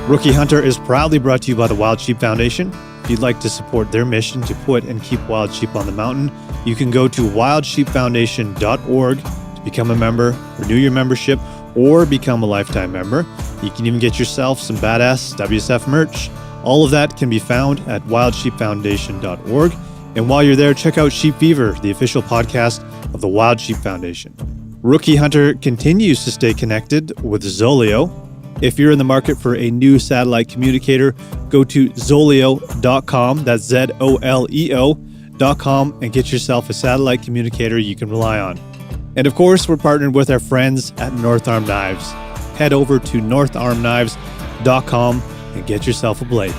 Rookie Hunter is proudly brought to you by the Wild Sheep Foundation. If you'd like to support their mission to put and keep wild sheep on the mountain, you can go to wildsheepfoundation.org to become a member, renew your membership, or become a lifetime member. You can even get yourself some badass WSF merch. All of that can be found at wildsheepfoundation.org. And while you're there, check out Sheep Fever, the official podcast of the Wild Sheep Foundation. Rookie Hunter continues to stay connected with Zoleo. If you're in the market for a new satellite communicator, go to zoleo.com, that's ZOLEO.com, and get yourself a satellite communicator you can rely on. And of course, we're partnered with our friends at North Arm Knives. Head over to northarmknives.com and get yourself a blade.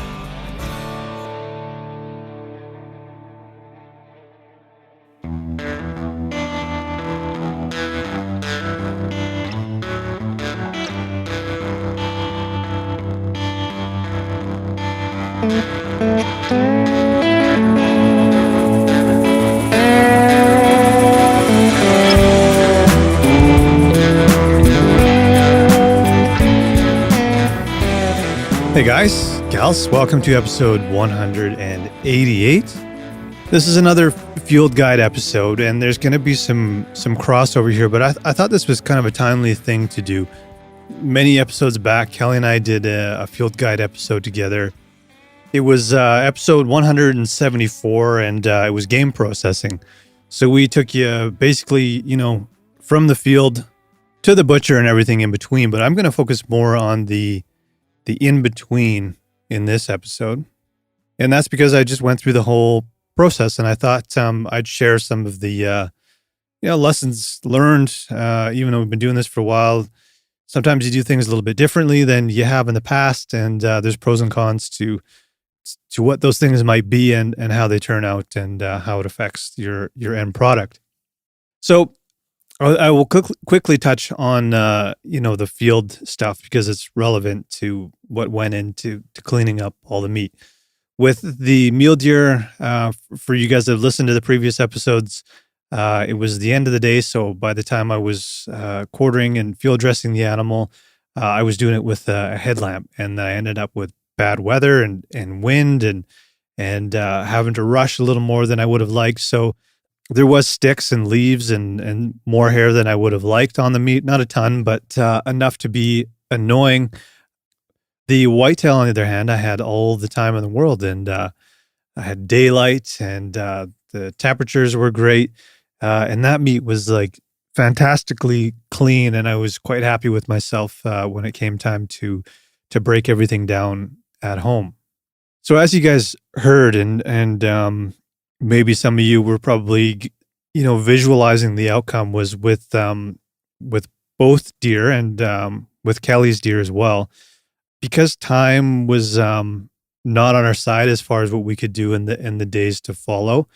Hey guys, gals, welcome to episode 188. This is another field guide episode, and there's going to be some crossover here, but I thought this was kind of a timely thing to do. Many episodes back, Kelly and I did a field guide episode together. It was episode 174, and it was game processing. So we took you basically, from the field to the butcher and everything in between, but I'm going to focus more on the in-between in this episode. And that's because I just went through the whole process, and I thought I'd share some of the lessons learned, even though we've been doing this for a while. Sometimes you do things a little bit differently than you have in the past, and there's pros and cons to what those things might be and how they turn out and how it affects your end product. So I will quickly touch on the field stuff because it's relevant to what went into cleaning up all the meat. With the mule deer, for you guys that have listened to the previous episodes, it was the end of the day. So by the time I was quartering and field dressing the animal, I was doing it with a headlamp, and I ended up with bad weather and wind and having to rush a little more than I would have liked. So there was sticks and leaves and more hair than I would have liked on the meat. Not a ton, but enough to be annoying. The whitetail, on the other hand, I had all the time in the world, and I had daylight, and the temperatures were great. And that meat was like fantastically clean, and I was quite happy with myself when it came time to break everything down at home. So as you guys heard, and maybe some of you were probably, visualizing the outcome was with both deer and with Kelly's deer as well, because time was not on our side as far as what we could do in the days to follow.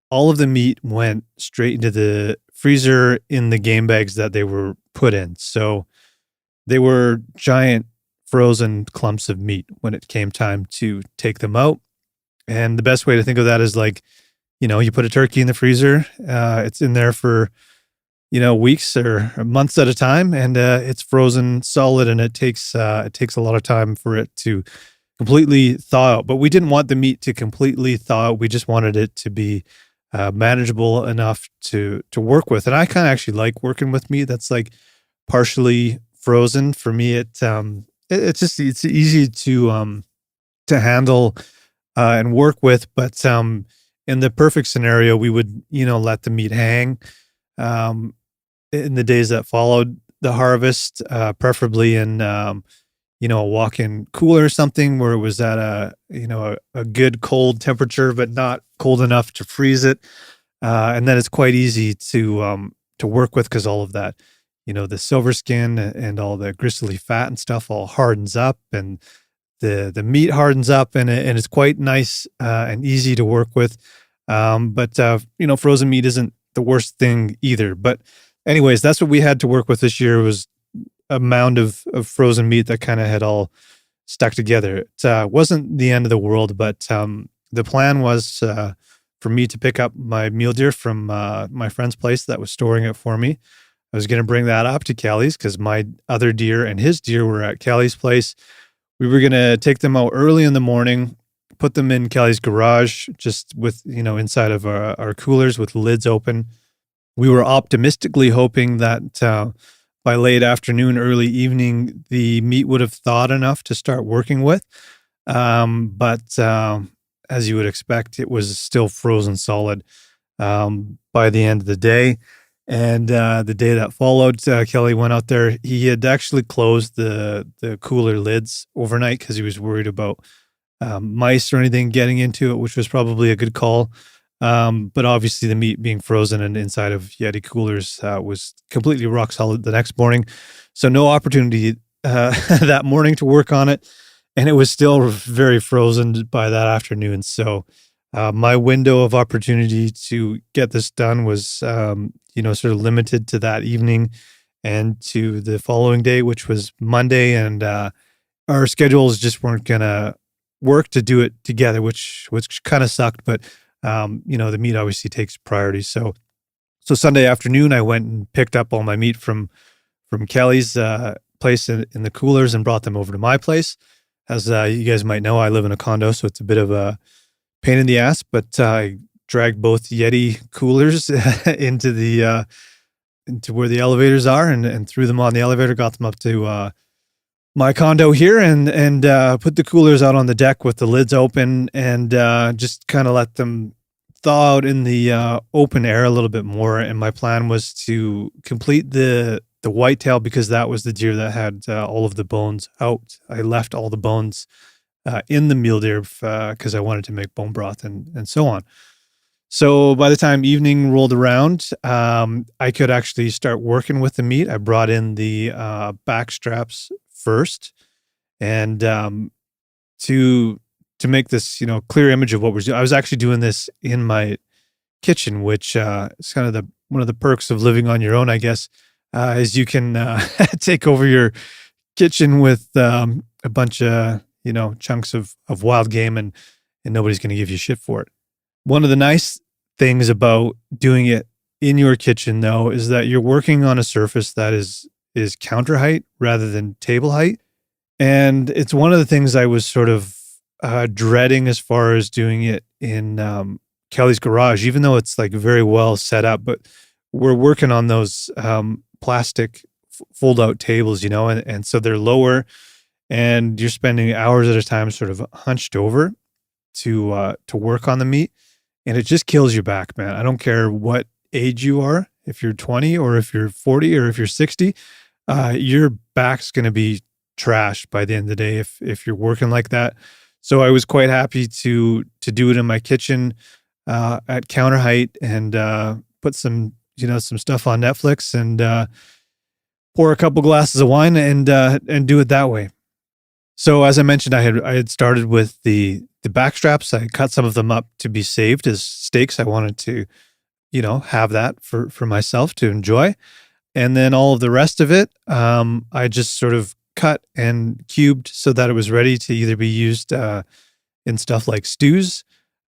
All of the meat went straight into the freezer in the game bags that they were put in. So they were giant frozen clumps of meat when it came time to take them out. And the best way to think of that is like, you put a turkey in the freezer, it's in there for, weeks or months at a time, and it's frozen solid, and it takes a lot of time for it to completely thaw out. But we didn't want the meat to completely thaw out. We just wanted it to be manageable enough to work with. And I kind of actually like working with meat that's like partially frozen. For me, it's easy to handle and work with. But in the perfect scenario, we would let the meat hang in the days that followed the harvest, preferably in a walk-in cooler or something where it was at a good cold temperature, but not cold enough to freeze it. And then it's quite easy to work with because all of that, the silver skin and all the gristly fat and stuff all hardens up, and the meat hardens up, and it's quite nice and easy to work with. But frozen meat isn't the worst thing either. But anyways, that's what we had to work with this year, was a mound of frozen meat that kind of had all stuck together. It wasn't the end of the world, but the plan was for me to pick up my mule deer from my friend's place that was storing it for me. I was going to bring that up to Kelly's because my other deer and his deer were at Kelly's place. We were going to take them out early in the morning, put them in Kelly's garage, just with, inside of our coolers with lids open. We were optimistically hoping that by late afternoon, early evening, the meat would have thawed enough to start working with. But as you would expect, it was still frozen solid by the end of the day. And the day that followed, Kelly went out there. He had actually closed the cooler lids overnight because he was worried about mice or anything getting into it, which was probably a good call. But obviously, the meat being frozen and inside of Yeti coolers was completely rock solid the next morning. So no opportunity that morning to work on it. And it was still very frozen by that afternoon. So my window of opportunity to get this done was, sort of limited to that evening and to the following day, which was Monday. And our schedules just weren't going to work to do it together, which kind of sucked. But, the meat obviously takes priority. So Sunday afternoon, I went and picked up all my meat from Kelly's place in the coolers and brought them over to my place. As you guys might know, I live in a condo, so it's a bit of a pain in the ass, but I dragged both Yeti coolers into where the elevators are and threw them on the elevator, got them up to my condo here and put the coolers out on the deck with the lids open and just kind of let them thaw out in the open air a little bit more. And my plan was to complete the whitetail because that was the deer that had all of the bones out. I left all the bones in the mule deer because I wanted to make bone broth and so on. So by the time evening rolled around, I could actually start working with the meat. I brought in the back straps first, and to make this clear image of what we're doing, I was actually doing this in my kitchen, which is kind of one of the perks of living on your own, I guess. Is you can take over your kitchen with a bunch of chunks of wild game and nobody's going to give you shit for it. One of the nice things about doing it in your kitchen, though, is that you're working on a surface that is counter height rather than table height, and it's one of the things I was sort of dreading as far as doing it in Kelly's garage, even though it's like very well set up. But we're working on those plastic fold-out tables, and so they're lower, and you're spending hours at a time sort of hunched over to work on the meat, and it just kills your back, man. I don't care what age you are, if you're 20 or if you're 40 or if you're 60, your back's going to be trashed by the end of the day if you're working like that. So I was quite happy to do it in my kitchen at counter height and put some stuff on Netflix and pour a couple glasses of wine and do it that way. So as I mentioned, I had started with the back straps. I cut some of them up to be saved as steaks. I wanted to, have that for myself to enjoy. And then all of the rest of it, I just sort of cut and cubed so that it was ready to either be used in stuff like stews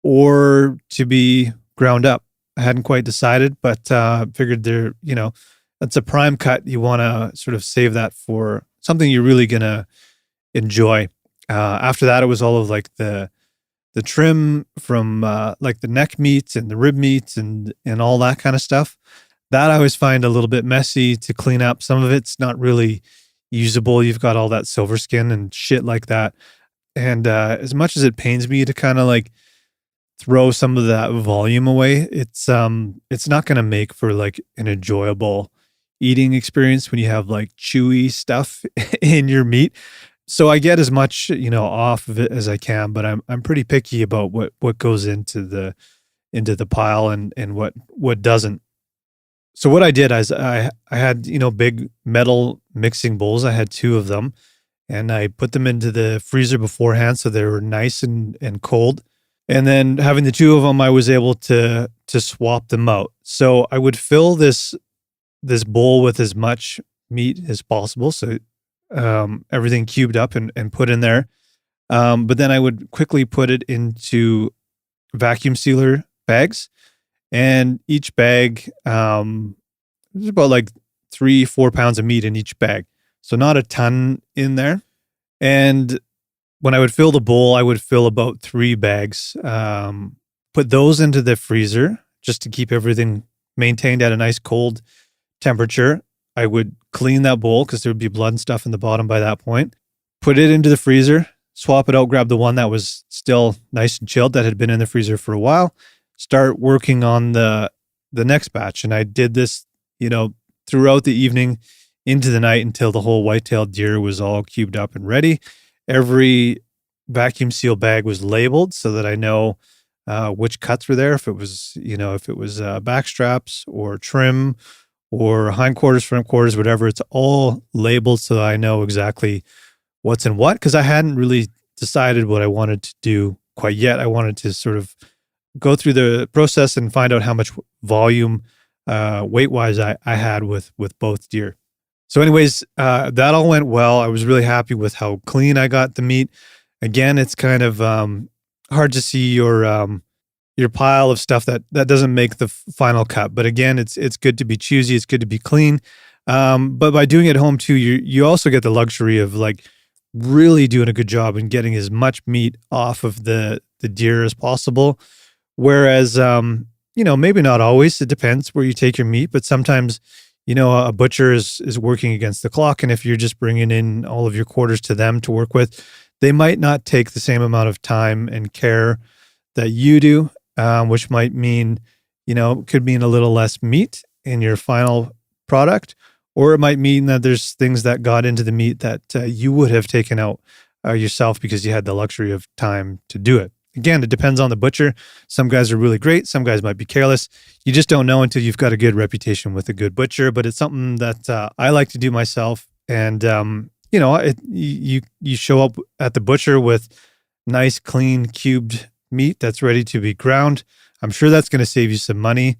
or to be ground up. I hadn't quite decided, but figured that's a prime cut. You want to sort of save that for something you're really going to enjoy. After that, it was all of like the trim from like the neck meats and the rib meats and all that kind of stuff. That I always find a little bit messy to clean up. Some of it's not really usable. You've got all that silver skin and shit like that. And as much as it pains me to kind of like throw some of that volume away, it's not going to make for like an enjoyable eating experience when you have like chewy stuff in your meat. So I get as much, off of it as I can, but I'm pretty picky about what goes into the pile and what doesn't. So what I did is I had, big metal mixing bowls. I had 2 of them, and I put them into the freezer beforehand so they were nice and cold. And then having the 2 of them, I was able to swap them out. So I would fill this bowl with as much meat as possible. So everything cubed up and put in there. But then I would quickly put it into vacuum sealer bags. And each bag, there's about like 3-4 pounds of meat in each bag. So not a ton in there. And when I would fill the bowl, I would fill about 3 bags, put those into the freezer just to keep everything maintained at a nice cold temperature. I would clean that bowl because there would be blood and stuff in the bottom by that point. Put it into the freezer, swap it out, grab the one that was still nice and chilled that had been in the freezer for a while, start working on the next batch. And I did this, throughout the evening into the night until the whole white-tailed deer was all cubed up and ready. Every vacuum seal bag was labeled so that I know which cuts were there. If it was, back straps or trim or hindquarters, front quarters, whatever, it's all labeled so that I know exactly what's in what, because I hadn't really decided what I wanted to do quite yet. I wanted to sort of go through the process and find out how much volume, weight-wise, I had with both deer. So anyways, that all went well. I was really happy with how clean I got the meat. Again, it's kind of hard to see your pile of stuff that doesn't make the final cut. But again, it's good to be choosy. It's good to be clean. But by doing it at home too, you also get the luxury of like really doing a good job and getting as much meat off of the deer as possible. Whereas, maybe not always. It depends where you take your meat, but sometimes, a butcher is working against the clock. And if you're just bringing in all of your quarters to them to work with, they might not take the same amount of time and care that you do, which might mean, could mean a little less meat in your final product, or it might mean that there's things that got into the meat that you would have taken out yourself because you had the luxury of time to do it. Again, it depends on the butcher. Some guys are really great. Some guys might be careless. You just don't know until you've got a good reputation with a good butcher, but it's something that I like to do myself. And, you show up at the butcher with nice, clean, cubed meat that's ready to be ground. I'm sure that's going to save you some money.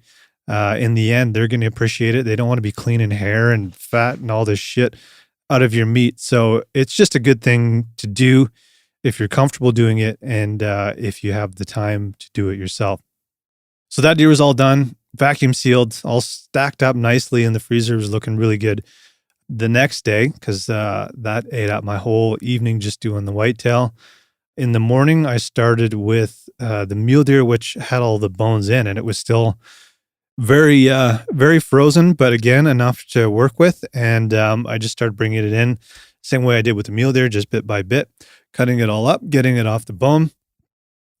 In the end, they're going to appreciate it. They don't want to be cleaning hair and fat and all this shit out of your meat. So it's just a good thing to do if you're comfortable doing it and if you have the time to do it yourself. So that deer was all done, vacuum sealed, all stacked up nicely in the freezer. It was looking really good the next day because that ate up my whole evening just doing the whitetail. In the morning, I started with the mule deer, which had all the bones in, and it was still very, very frozen, but again, enough to work with. And I just started bringing it in same way I did with the mule deer, just bit by bit, cutting it all up, getting it off the bone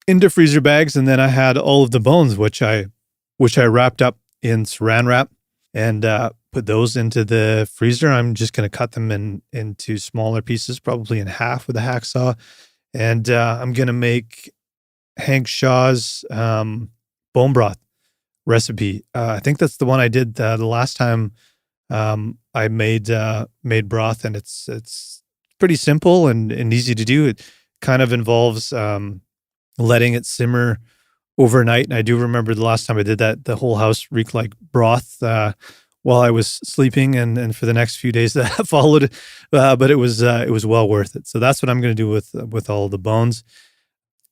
into freezer bags. And then I had all of the bones, which I wrapped up in saran wrap and put those into the freezer. I'm just going to cut them into smaller pieces, probably in half with a hacksaw. And I'm going to make Hank Shaw's bone broth recipe. I think that's the one I did the last time I made broth, and it's pretty simple and easy to do. It kind of involves letting it simmer overnight. And I do remember the last time I did that, the whole house reeked like broth while I was sleeping, and for the next few days that followed. But it was well worth it. So that's what I'm going to do with all the bones.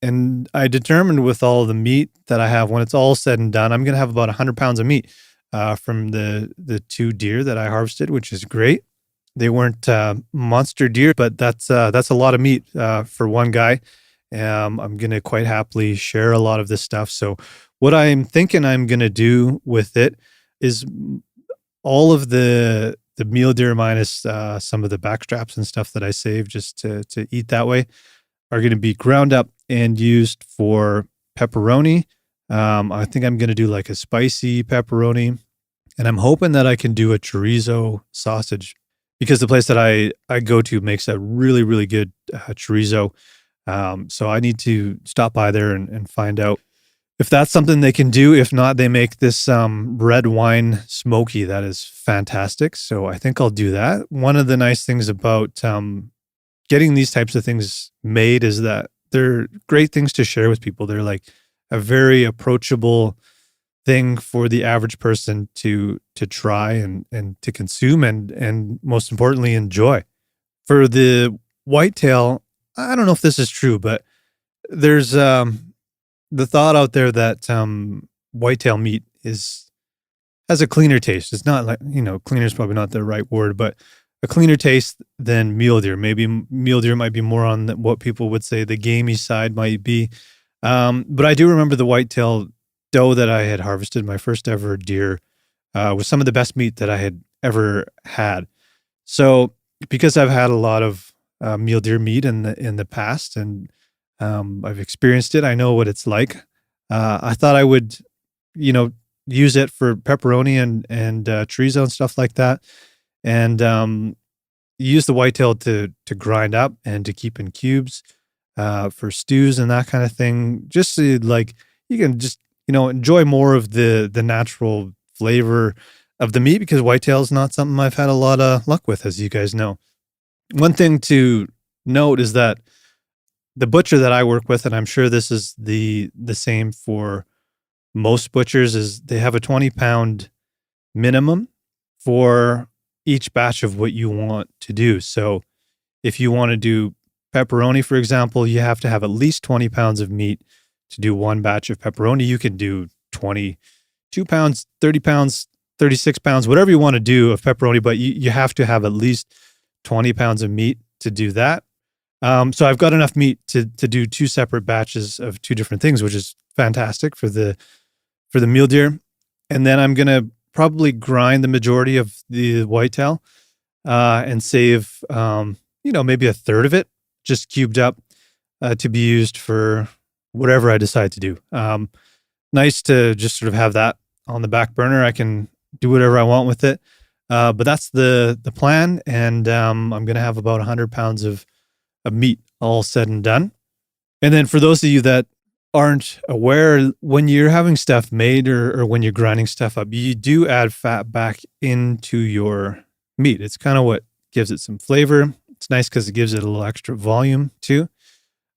And I determined with all the meat that I have, when it's all said and done, I'm going to have about 100 pounds of meat from the 2 deer that I harvested, which is great. They weren't monster deer, but that's a lot of meat for one guy. I'm going to quite happily share a lot of this stuff. So what I'm thinking I'm going to do with it is all of the mule deer minus some of the back straps and stuff that I saved just to eat that way are going to be ground up and used for pepperoni. I think I'm going to do like a spicy pepperoni, and I'm hoping that I can do a chorizo sausage because the place that I go to makes a really, really good chorizo. So I need to stop by there and find out if that's something they can do. If not, they make this red wine smoky that is fantastic. So I think I'll do that. One of the nice things about getting these types of things made is that they're great things to share with people. They're like a very approachable thing for the average person to try and to consume and most importantly, enjoy. For the whitetail, I don't know if this is true, but there's the thought out there that whitetail meat has a cleaner taste. It's not like, cleaner is probably not the right word, but a cleaner taste than mule deer. Maybe mule deer might be more on what people would say the gamey side might be. But I do remember the whitetail doe that I had harvested, my first ever deer, was some of the best meat that I had ever had. So because I've had a lot of mule deer meat in the past, and I've experienced it, I know what it's like. I thought I would, you know, use it for pepperoni and chorizo and stuff like that, and use the whitetail to grind up and to keep in cubes for stews and that kind of thing. Just so, like, you can just, enjoy more of the natural flavor of the meat, because whitetail is not something I've had a lot of luck with, as you guys know. One thing to note is that the butcher that I work with, and I'm sure this is the same for most butchers, is they have a 20-pound minimum for each batch of what you want to do. So if you want to do pepperoni, for example, you have to have at least 20 pounds of meat to do one batch of pepperoni. You can do 22 pounds, 30 pounds, 36 pounds, whatever you want to do of pepperoni, but you have to have at least 20 pounds of meat to do that. So I've got enough meat to do two separate batches of two different things, which is fantastic for the mule deer. And then I'm going to probably grind the majority of the whitetail and save, maybe a third of it just cubed up to be used for whatever I decide to do. Nice to just sort of have that on the back burner. I can do whatever I want with it. But that's the plan. And I'm going to have about 100 pounds of meat all said and done. And then for those of you that aren't aware, when you're having stuff made or when you're grinding stuff up, you do add fat back into your meat. It's kind of what gives it some flavor. It's nice because it gives it a little extra volume too.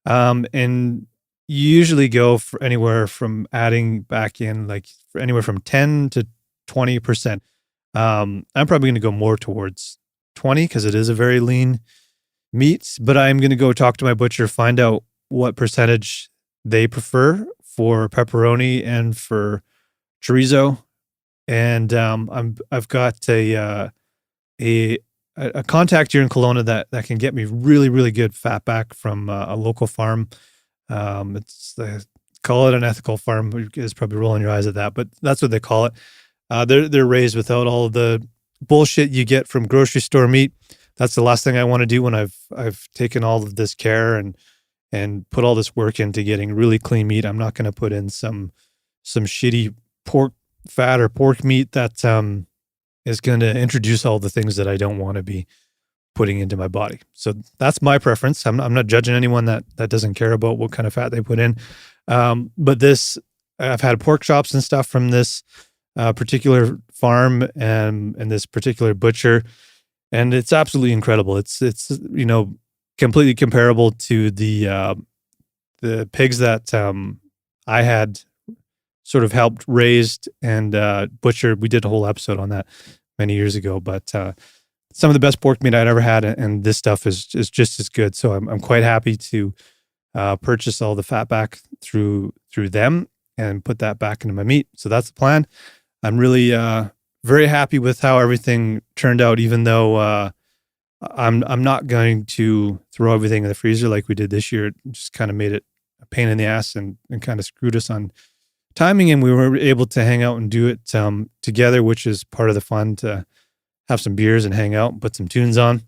And you usually go for anywhere from adding back in like anywhere from 10 to 20%. I'm probably going to go more towards 20 because it is a very lean meat, but I'm going to go talk to my butcher, find out what percentage they prefer for pepperoni and for chorizo. And I've got a contact here in Kelowna that can get me really, really good fat back from a local farm. Call it an ethical farm. You guys probably rolling your eyes at that, but that's what they call it. They're raised without all of the bullshit you get from grocery store meat. That's the last thing I want to do when I've taken all of this care and put all this work into getting really clean meat. I'm not going to put in some shitty pork fat or pork meat that is going to introduce all the things that I don't want to be putting into my body. So that's my preference. I'm not judging anyone that doesn't care about what kind of fat they put in. But I've had pork chops and stuff from this particular farm and this particular butcher, and it's absolutely incredible. It's completely comparable to the pigs that I had sort of helped raised and butchered. We did a whole episode on that many years ago, but some of the best pork meat I'd ever had, and this stuff is just as good. So I'm quite happy to purchase all the fat back through them and put that back into my meat. So that's the plan. I'm really very happy with how everything turned out, even though I'm not going to throw everything in the freezer like we did this year. It just kind of made it a pain in the ass and kind of screwed us on timing, and we were able to hang out and do it together, which is part of the fun, to have some beers and hang out and put some tunes on.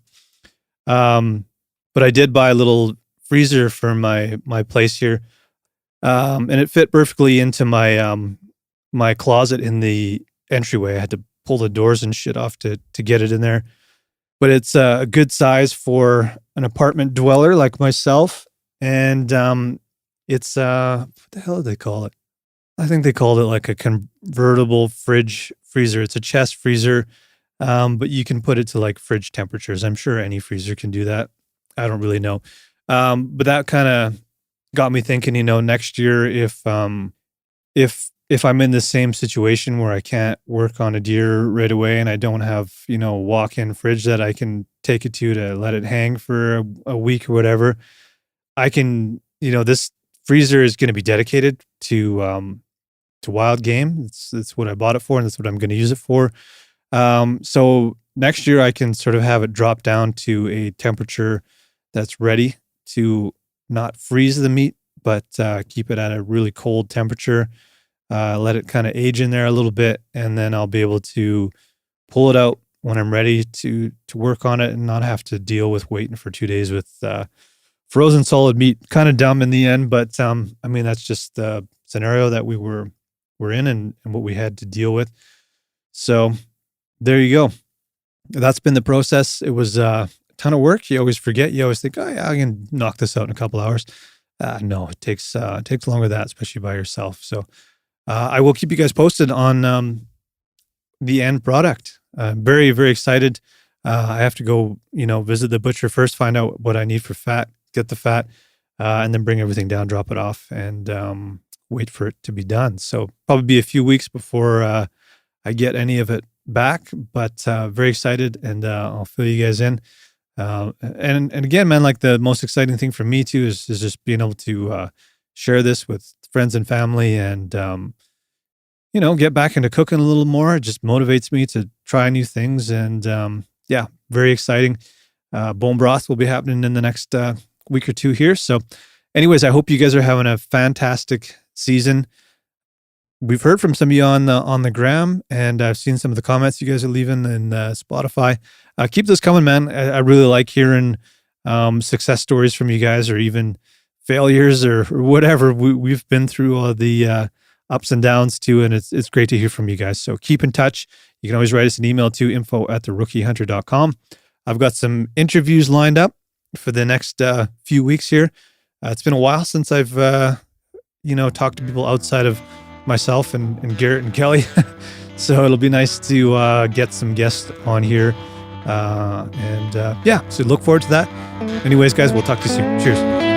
But I did buy a little freezer for my place here, and it fit perfectly into my closet in the entryway. I had to pull the doors and shit off to get it in there. But it's a good size for an apartment dweller like myself. And it's, what the hell did they call it? I think they called it like a convertible fridge freezer. It's a chest freezer, but you can put it to like fridge temperatures. I'm sure any freezer can do that. I don't really know. But that kind of got me thinking, next year, if I'm in the same situation where I can't work on a deer right away and I don't have, a walk-in fridge that I can take it to let it hang for a week or whatever, I can, this freezer is going to be dedicated to wild game. It's what I bought it for, and that's what I'm going to use it for. So next year I can sort of have it drop down to a temperature that's ready to not freeze the meat, but keep it at a really cold temperature. Let it kind of age in there a little bit, and then I'll be able to pull it out when I'm ready to work on it and not have to deal with waiting for 2 days with frozen solid meat. Kind of dumb in the end, but I mean, that's just the scenario that we're in and what we had to deal with. So there you go. That's been the process. It was a ton of work. You always forget. You always think, oh yeah, I can knock this out in a couple hours. No, it takes longer than that, especially by yourself. So I will keep you guys posted on the end product. I'm very, very excited. I have to go, visit the butcher first, find out what I need for fat, get the fat, and then bring everything down, drop it off, and wait for it to be done. So probably be a few weeks before I get any of it back, but very excited, and I'll fill you guys in. And again, man, like the most exciting thing for me too is just being able to share this with friends and family, and get back into cooking a little more. It just motivates me to try new things, and yeah, very exciting. Bone broth will be happening in the next week or two here. So anyways, I hope you guys are having a fantastic season. We've heard from some of you on the gram, and I've seen some of the comments you guys are leaving in Spotify. Keep those coming, man. I really like hearing success stories from you guys, or even failures or whatever. We've been through all the ups and downs too, and it's great to hear from you guys. So keep in touch. You can always write us an email to info@therookihunter.com. I've got some interviews lined up for the next few weeks here. It's been a while since I've talked to people outside of myself and Garrett and Kelly. So it'll be nice to get some guests on here. So look forward to that. Anyways, guys, we'll talk to you soon. Cheers.